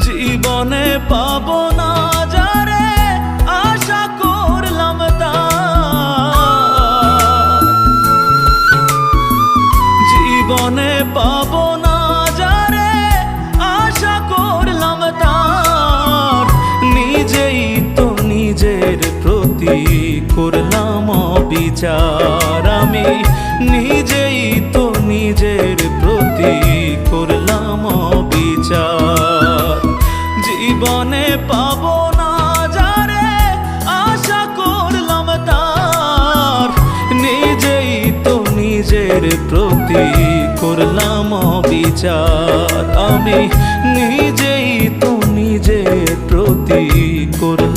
জীবনে পাবো না যারে আশা করলাম তার, জীবনে পাবো না যারে আশা করলাম তার, নিজেই তো নিজের প্রতি করলাম অবিচার। আমি নিজেই তো নিজের প্রতি করলাম অবিচার। জীবনে পাবো না যারে আশা করলাম তার, নিজেই তো নিজের প্রতি করলাম অবিচার। আমি নিজেই তো নিজের প্রতি করলাম